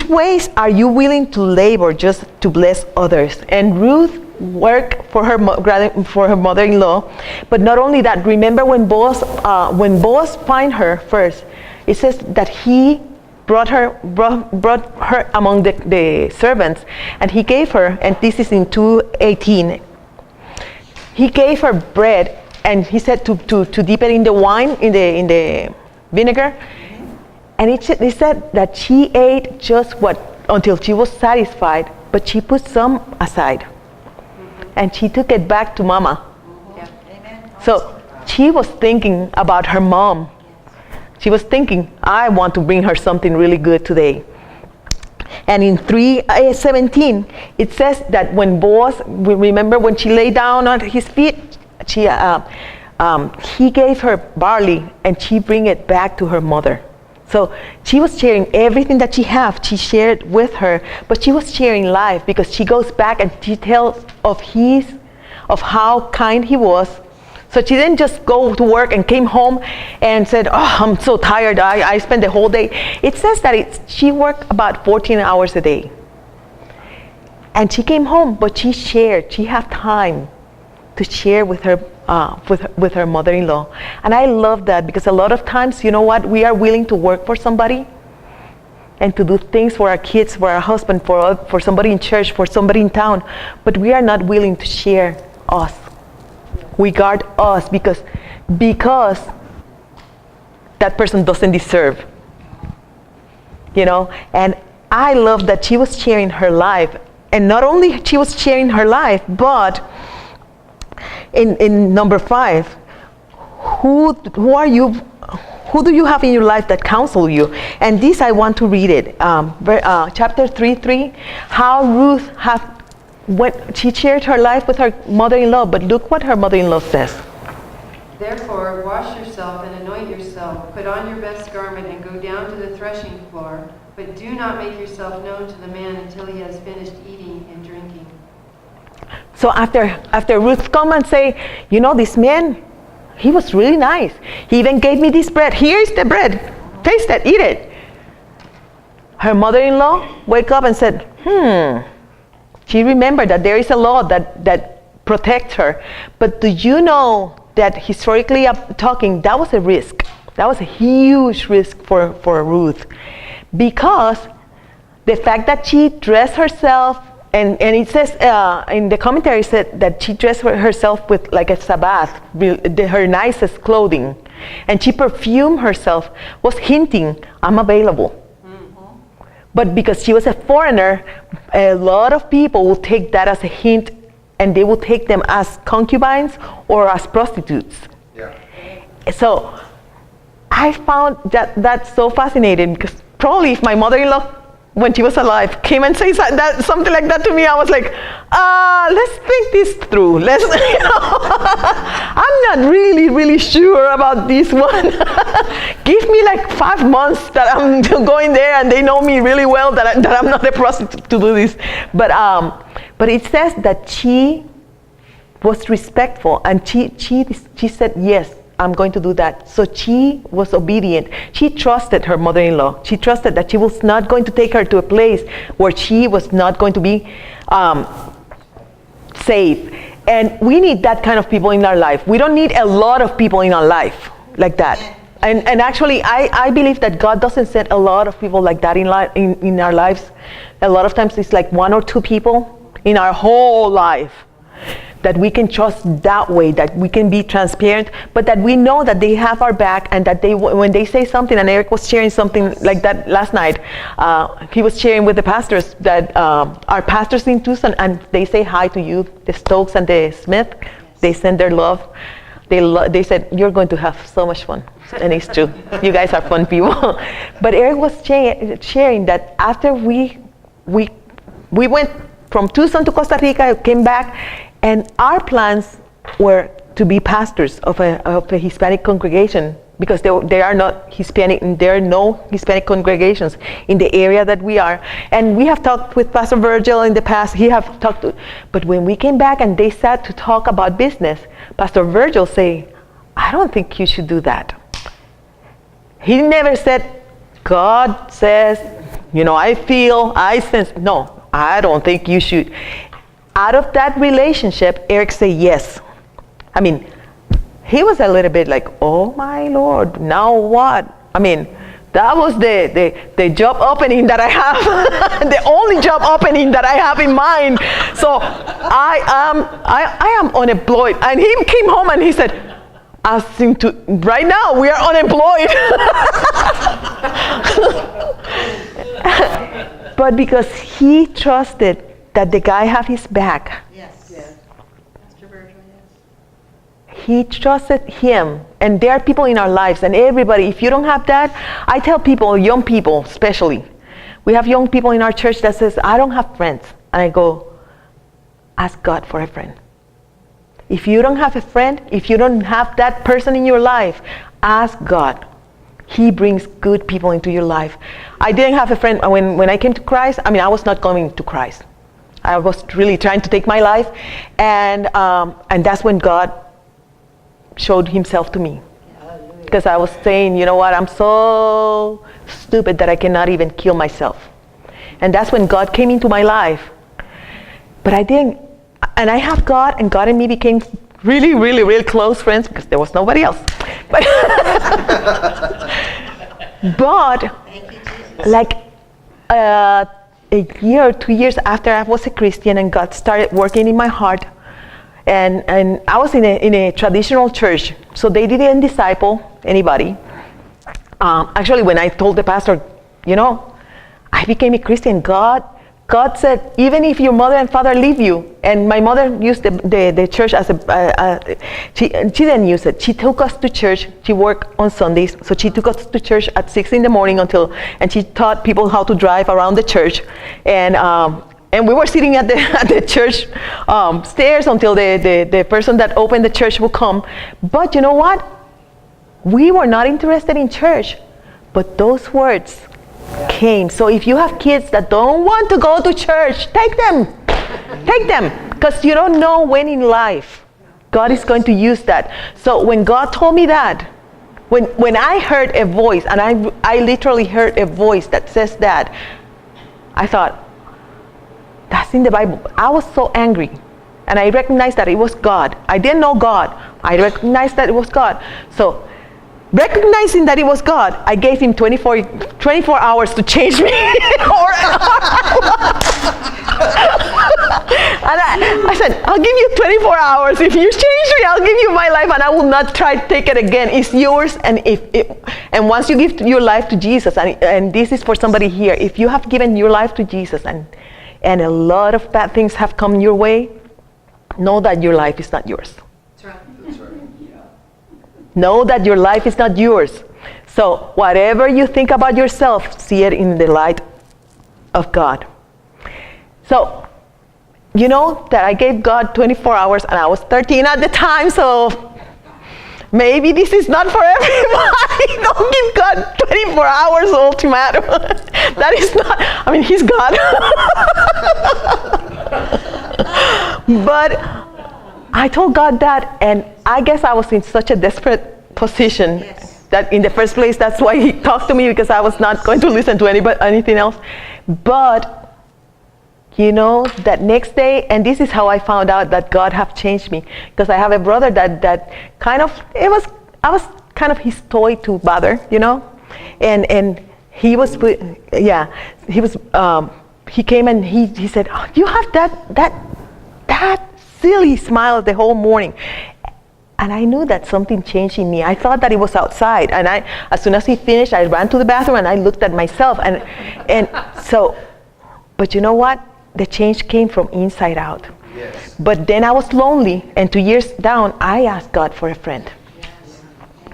ways are you willing to labor just to bless others? And Ruth worked for her mother-in-law, but not only that. Remember when Boaz find her first, it says that he brought her among the servants, and he gave her, and this is in 2:18. He gave her bread, and he said to dip it in the wine, in the vinegar. And it said that she ate just until she was satisfied, but she put some aside. And she took it back to Mama. Yeah. So she was thinking about her mom. She was thinking, I want to bring her something really good today. And in 3:17, it says that when Boaz, remember when she lay down at his feet, he gave her barley, and she bring it back to her mother. So she was sharing everything that she had. She shared with her, but she was sharing life, because she goes back and she tells of how kind he was. So she didn't just go to work and came home and said, oh, I'm so tired, I spent the whole day. It says that she worked about 14 hours a day. And she came home, but she shared. She had time to share with her with her mother-in-law. And I love that, because a lot of times, you know what, we are willing to work for somebody and to do things for our kids, for our husband, for somebody in church, for somebody in town, but we are not willing to share us. We guard us because that person doesn't deserve, you know. And I love that she was sharing her life, and not only she was sharing her life, but in number 5, who are you? Who do you have in your life that counsel you? And this, I want to read it. Chapter 3:3. How Ruth she shared her life with her mother-in-law, but look what her mother-in-law says. Therefore, wash yourself and anoint yourself. Put on your best garment and go down to the threshing floor. But do not make yourself known to the man until he has finished eating and drinking. So after Ruth come and say, you know, this man, he was really nice. He even gave me this bread. Here is the bread. Taste it, eat it. Her mother-in-law wake up and said, She remembered that there is a law that protects her. But do you know that historically talking, that was a risk. That was a huge risk for Ruth. Because the fact that she dressed herself, and it says in the commentary said that she dressed herself with like a Sabbath, her nicest clothing, and she perfumed herself, was hinting, I'm available. Mm-hmm. But because she was a foreigner, a lot of people will take that as a hint, and they will take them as concubines or as prostitutes. Yeah. So I found that's so fascinating, because probably if my mother-in-law, when she was alive, came and said something like that to me, I was like, let's think this through. I'm not really sure about this one. Give me like 5 months that I'm going there and they know me really well, that I'm not a prostitute to do this. But it says that she was respectful, and she said, yes, I'm going to do that. So she was obedient. She trusted her mother-in-law. She trusted that she was not going to take her to a place where she was not going to be safe. And we need that kind of people in our life. We don't need a lot of people in our life like that. And actually, I believe that God doesn't send a lot of people like that in our lives. A lot of times it's like 1 or 2 people in our whole life that we can trust that way, that we can be transparent, but that we know that they have our back, and that when they say something, and Eric was sharing something like that last night, he was sharing with the pastors that our pastors in Tucson, and they say hi to you, the Stokes and the Smith, they send their love. They said, you're going to have so much fun. And it's true. You guys are fun people. But Eric was sharing that after we went from Tucson to Costa Rica, came back, and our plans were to be pastors of a Hispanic congregation, because there are not Hispanic, and there are no Hispanic congregations in the area that we are. And we have talked with Pastor Virgil in the past. But when we came back and they sat to talk about business, Pastor Virgil said, I don't think you should do that. He never said, God says, I sense, no, I don't think you should. Out of that relationship, Eric said yes. I mean, he was a little bit like, oh my Lord, now what? I mean, that was the job opening that I have, the only job opening that I have in mind. So I am unemployed. And he came home and he said, right now we are unemployed. But because he trusted that the guy had his back. Yes. He trusted him. And there are people in our lives, and everybody, if you don't have that, I tell people, young people especially, we have young people in our church that says, I don't have friends. And I go, ask God for a friend. If you don't have a friend, if you don't have that person in your life, ask God. He brings good people into your life. I didn't have a friend when I came to Christ. I mean, I was not coming to Christ. I was really trying to take my life. And that's when God showed himself to me. Because I was saying, you know what, I'm so stupid that I cannot even kill myself. And that's when God came into my life. But I didn't, and I have God, and God and me became really, really, really close friends because there was nobody else. But, like a year or 2 years after I was a Christian and God started working in my heart, and I was in a traditional church, so they didn't disciple anybody. Actually, when I told the pastor, I became a Christian, God said, even if your mother and father leave you, and my mother used the church as she didn't use it. She took us to church. She worked on Sundays, so she took us to church at 6 in the morning and she taught people how to drive around the church. And we were sitting at the church stairs until the person that opened the church would come. But you know what? We were not interested in church, but those words came. So if you have kids that don't want to go to church, take them, because you don't know when in life God is going to use that. So when God told me that, when I heard a voice, and I literally heard a voice that says that, I thought, that's in the Bible. I was so angry, and I recognized that it was God. I didn't know God. I recognized that it was God. So recognizing that it was God, I gave him 24 hours to change me. And I said, I'll give you 24 hours. If you change me, I'll give you my life, and I will not try to take it again. It's yours. And once you give your life to Jesus, and this is for somebody here, if you have given your life to Jesus and a lot of bad things have come your way, know that your life is not yours. That's right. Know that your life is not yours. So whatever you think about yourself, see it in the light of God. So, you know that I gave God 24 hours, and I was 13 at the time, so maybe this is not for everybody. Don't give God 24 hours ultimatum. That is not, I mean, he's God. But I told God that, and I guess I was in such a desperate position that in the first place, that's why he talked to me, because I was not going to listen to anything else. But that next day, and this is how I found out that God have changed me, because I have a brother that kind of, I was kind of his toy to bother, and he was, he came and he said, oh, you have that silly smile the whole morning. And I knew that something changed in me. I thought that it was outside, and as soon as he finished, I ran to the bathroom and I looked at myself, and so, but you know what? The change came from inside out. Yes. But then I was lonely, and 2 years down, I asked God for a friend. Yes.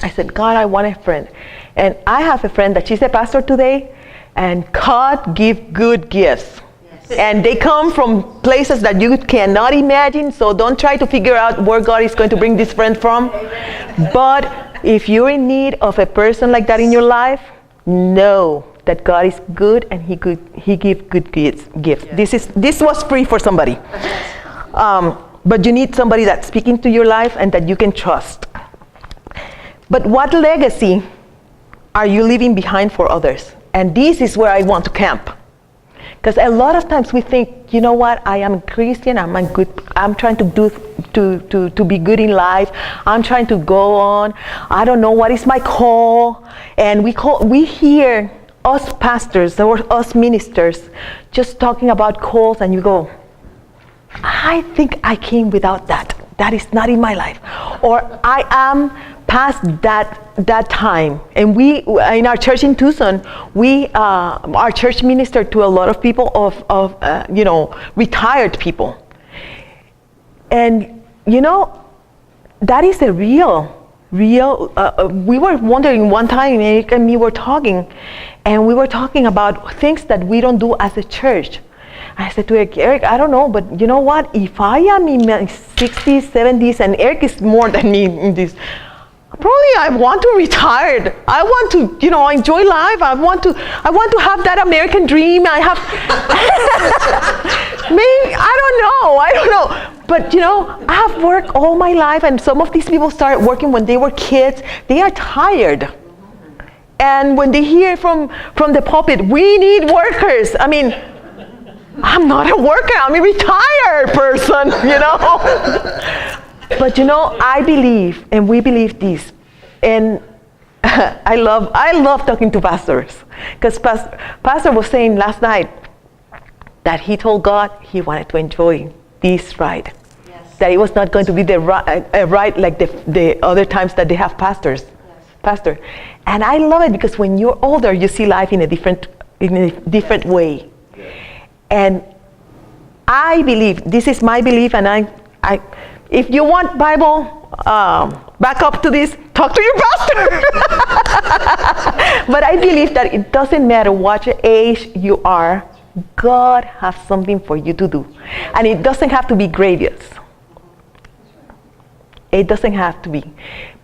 I said, God, I want a friend. And I have a friend that she's a pastor today, and God gives good gifts. Yes. And they come from places that you cannot imagine, so don't try to figure out where God is going to bring this friend from. Amen. But if you're in need of a person like that in your life, know that God is good, and He gives good gifts. Yes. This was free for somebody. But you need somebody that's speaking to your life and that you can trust. But what legacy are you leaving behind for others? And this is where I want to camp. Because a lot of times we think, you know what, I am a Christian, I'm trying to be good in life, I'm trying to go on, I don't know what is my call. And we hear us pastors or us ministers just talking about calls, and you go, I think I came without that. That is not in my life. Or I am past that time. And we, in our church in Tucson, our church ministered to a lot of people of retired people. And, that is a real, we were wondering one time, Eric and me were talking, and we were talking about things that we don't do as a church. I said to Eric, I don't know, but you know what? If I am in my 60s, 70s, and Eric is more than me in this, probably I want to retire. I want to, enjoy life. I want to have that American dream. I have, maybe, I don't know. But I have worked all my life, and some of these people started working when they were kids. They are tired. And when they hear from the pulpit, we need workers. I mean, I'm not a worker, I'm a retired person, But I believe, and we believe this, and I love talking to pastors, because Pastor was saying last night that he told God he wanted to enjoy this ride. Yes. That it was not going to be the ride like the other times that they have pastors. Yes. Pastor. And I love it because when you're older, you see life in a different way. And I believe, this is my belief, and I if you want Bible back up to this, talk to your pastor. But I believe that it doesn't matter what age you are, God has something for you to do. And it doesn't have to be grievous. It doesn't have to be.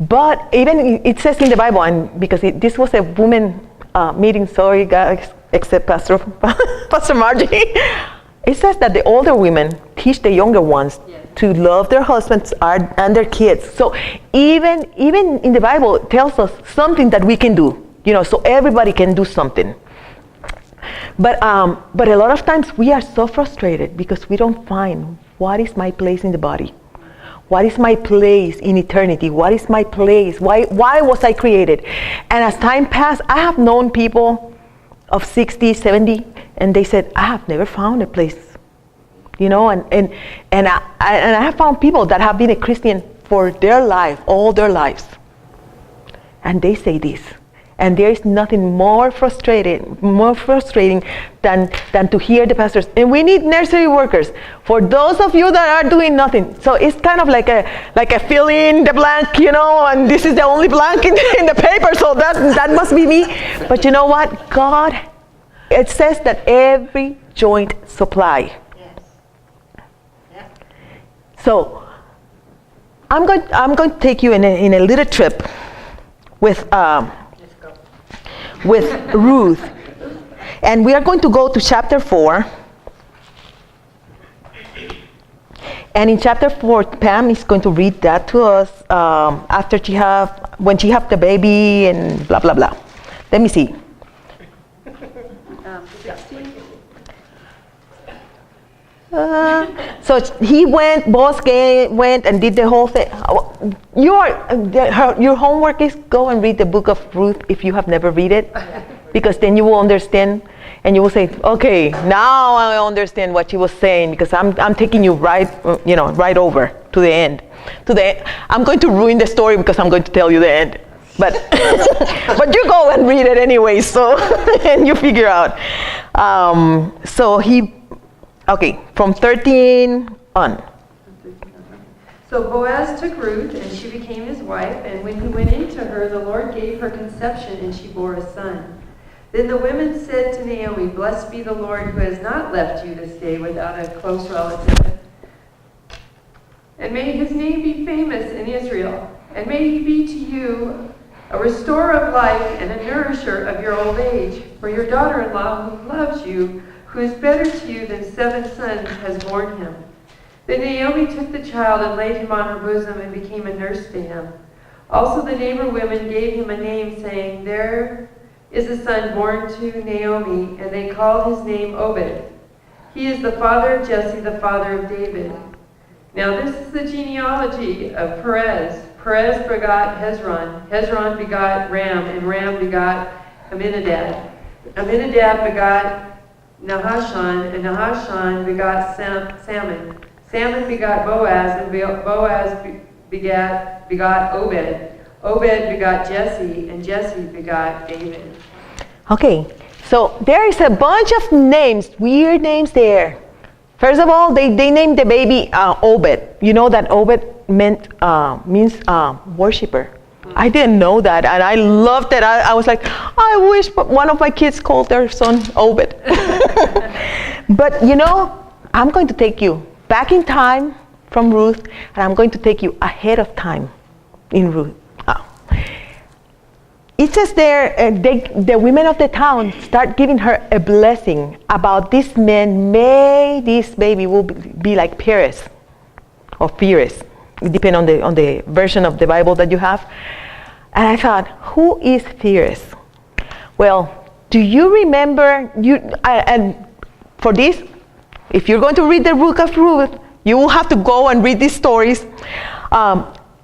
But even it says in the Bible, and because this was a women meeting, sorry guys, except Pastor Margie, it says that the older women teach the younger ones to love their husbands and their kids. So even in the Bible, it tells us something that we can do, so everybody can do something. But a lot of times we are so frustrated because we don't find what is my place in the body. What is my place in eternity? What is my place? Why was I created? And as time passed, I have known people of 60, 70, and they said, I have never found a place. And I have found people that have been a Christian for their life, all their lives. And they say this. And there is nothing more frustrating than to hear the pastors. And we need nursery workers for those of you that are doing nothing. So it's kind of like a fill in the blank, and this is the only blank in the paper, so that must be me. But you know what? God, it says that every joint supply. Yes. Yeah. So I'm going to take you in a little trip with Ruth. And we are going to go to chapter 4. And in chapter 4, Pam is going to read that to us after when she have the baby and blah, blah, blah. Let me see. 16. So both went and did the whole thing. Your homework is go and read the book of Ruth if you have never read it, because then you will understand, and you will say, okay, now I understand what she was saying, because I'm taking you right over to the end. I'm going to ruin the story because I'm going to tell you the end, but but you go and read it anyway. So and you figure out. Okay, from 13 on. So Boaz took Ruth, and she became his wife, and when he went into her, the Lord gave her conception, and she bore a son. Then the women said to Naomi, "Blessed be the Lord, who has not left you this day without a close relative. And may his name be famous in Israel, and may he be to you a restorer of life and a nourisher of your old age. For your daughter-in-law, who loves you, who is better to you than 7 sons, has borne him." Then Naomi took the child and laid him on her bosom and became a nurse to him. Also the neighbor women gave him a name, saying, "There is a son born to Naomi, and they called his name Obed. He is the father of Jesse, the father of David. Now this is the genealogy of Perez. Perez begot Hezron. Hezron begot Ram, and Ram begot Amminadab. Amminadab begot Nahashon, and Nahashon begot Salmon. Salmon begot Boaz, and Boaz begot Obed. Obed begot Jesse, and Jesse begot David. Okay, so there is a bunch of names, weird names there. First of all, they named the baby Obed. You know that Obed means worshiper. I didn't know that, and I loved it. I was like, I wish one of my kids called their son Obed. But you know, I'm going to take you back in time from Ruth, and I'm going to take you ahead of time in Ruth. It says there, the women of the town start giving her a blessing about this man. May this baby will be like Perez or Perez, depending on the version of the Bible that you have. And I thought, who is Perez? Well, do you remember? And for this, if you're going to read the book of Ruth, you will have to go and read these stories.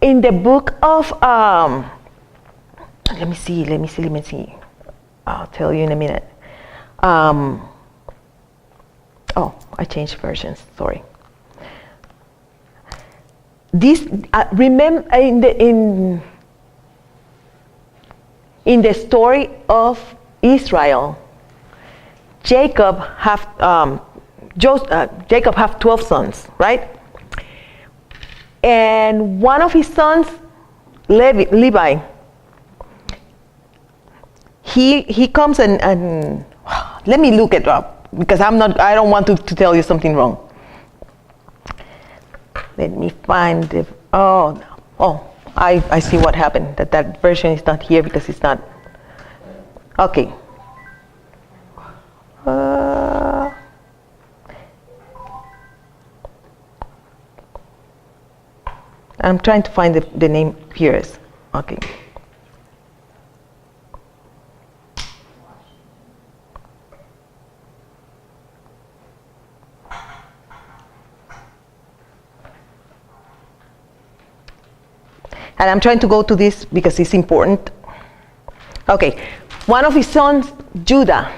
In the book of let me see. I'll tell you in a minute. I changed versions. Sorry. This remember in the story of Israel, Jacob have 12 sons, right? And one of his sons, Levi. He comes and let me look it up because I don't want to tell you something wrong. Let me find the I see what happened. That version is not here because it's not okay. I'm trying to find the name Perez. Okay. And I'm trying to go to this because it's important. Okay, one of his sons, Judah,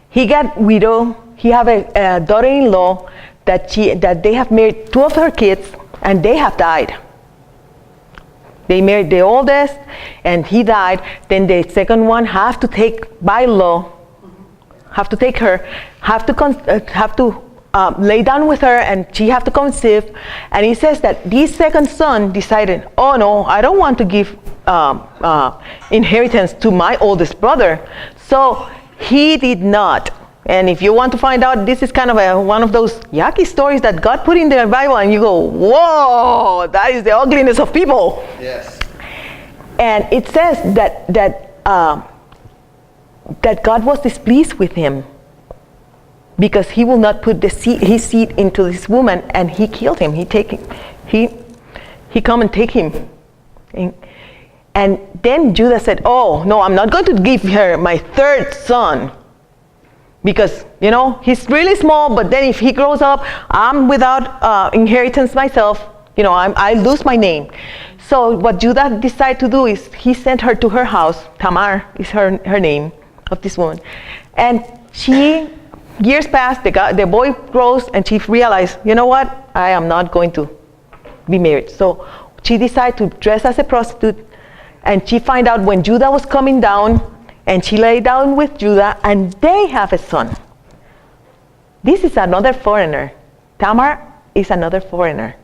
he got widow. He have a daughter-in-law that they have married 2 of her kids, and they have died. They married the oldest, and he died. Then the second one have to take by law, have to take her, have to lay down with her, and she have to conceive. And he says that this second son decided, oh no, I don't want to give inheritance to my oldest brother. So he did not. And if you want to find out, this is kind of one of those yucky stories that God put in the Bible, and you go, whoa, that is the ugliness of people. Yes. And it says that God was displeased with him, because he will not put his seed into this woman, and he killed him. He come and take him. And then Judah said, oh, no, I'm not going to give her my third son, because, he's really small, but then if he grows up, I'm without inheritance myself. I lose my name. So what Judah decided to do is he sent her to her house. Tamar is her name of this woman. And years passed, the boy grows, and she realized, you know what? I am not going to be married. So she decided to dress as a prostitute, and she found out when Judah was coming down, and she lay down with Judah, and they have a son. This is another foreigner. Tamar is another foreigner.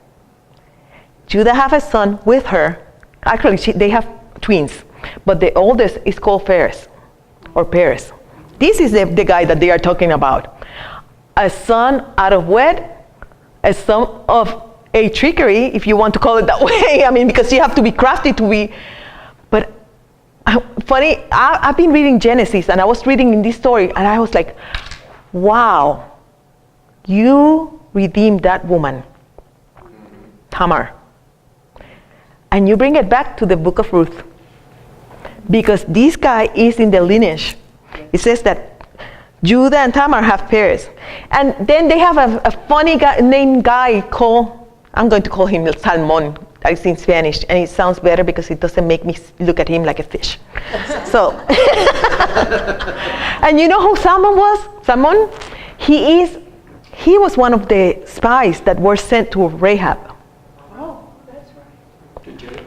Judah have a son with her. Actually, they have twins, but the oldest is called Perez. This is the guy that they are talking about. A son out of wed, a son of a trickery, if you want to call it that way. I mean, because you have to be crafty to be. But funny, I've been reading Genesis, and I was reading in this story, and I was like, wow, you redeemed that woman, Tamar. And you bring it back to the book of Ruth. because this guy is in the lineage. It says that Judah and Tamar have pairs. And then they have a funny named guy called, I'm going to call him Salmon. It's in Spanish, and it sounds better because it doesn't make me look at him like a fish. So, and you know who Salmon was? Salmon? He was one of the spies that were sent to Rahab. Oh, that's right.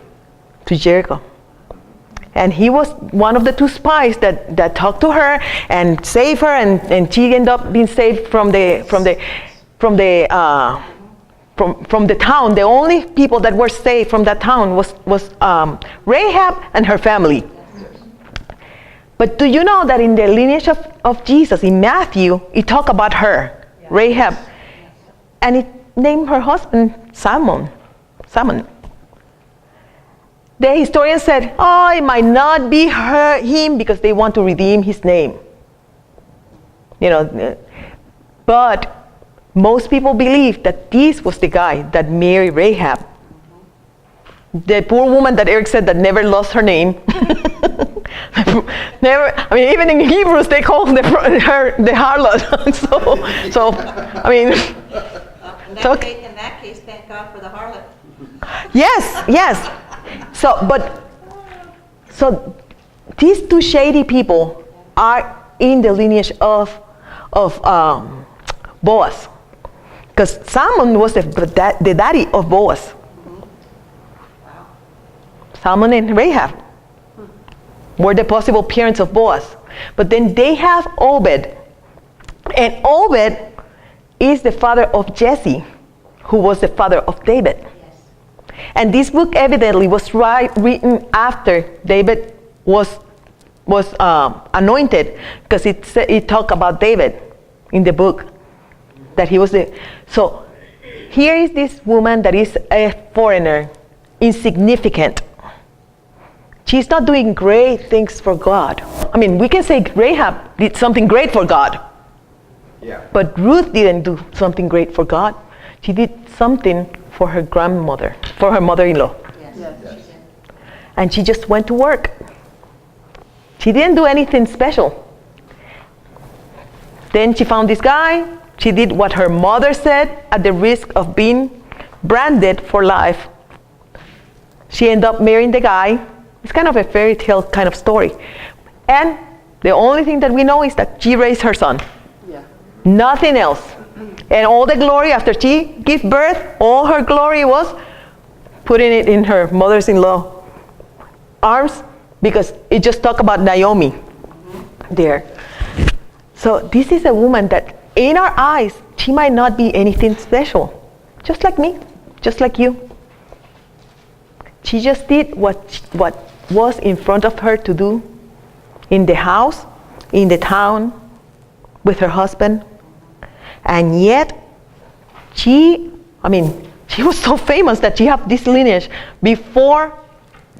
To Jericho. And he was one of the two spies that talked to her and saved her, and she ended up being saved from the town. The only people that were saved from that town was Rahab and her family. But do you know that in the lineage of Jesus, in Matthew, it talk about her, Rahab, and it named her husband Salmon. The historian said, oh, it might not be him because they want to redeem his name. You know, but most people believe that this was the guy that married Rahab. The poor woman that Eric said that never lost her name. Never. I mean, even in Hebrews they call her the harlot. so I mean. In that case, thank God for the harlot. Yes. So these two shady people are in the lineage of Boaz, because Salmon was the daddy of Boaz. Wow. Salmon and Rahab were the possible parents of Boaz. But then they have Obed. And Obed is the father of Jesse, who was the father of David. Yes. And this book evidently was written after David was anointed, because it talked about David in the book, that he was the... So here is this woman that is a foreigner, insignificant. She's not doing great things for God. I mean, we can say Rahab did something great for God. Yeah. But Ruth didn't do something great for God. She did something for her grandmother, for her mother-in-law. Yes. And she just went to work. She didn't do anything special. Then she found this guy. She did what her mother said at the risk of being branded for life. She ended up marrying the guy. It's kind of a fairy tale kind of story. And the only thing that we know is that she raised her son. Yeah. Nothing else. And all the glory after she gave birth, all her glory was putting it in her mother-in-law arms, because it just talked about Naomi there. So this is a woman that in our eyes, she might not be anything special. Just like me, just like you. She just did what was in front of her to do in the house, in the town, with her husband. And yet, she was so famous that she had this lineage before,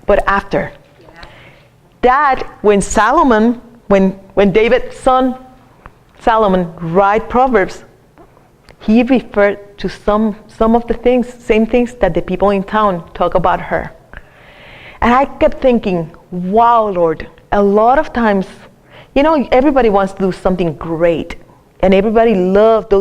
but after. Yeah. That when David's son Solomon write Proverbs, he referred to some of the same things that the people in town talk about her. And I kept thinking, wow, Lord, a lot of times, everybody wants to do something great. And everybody loves those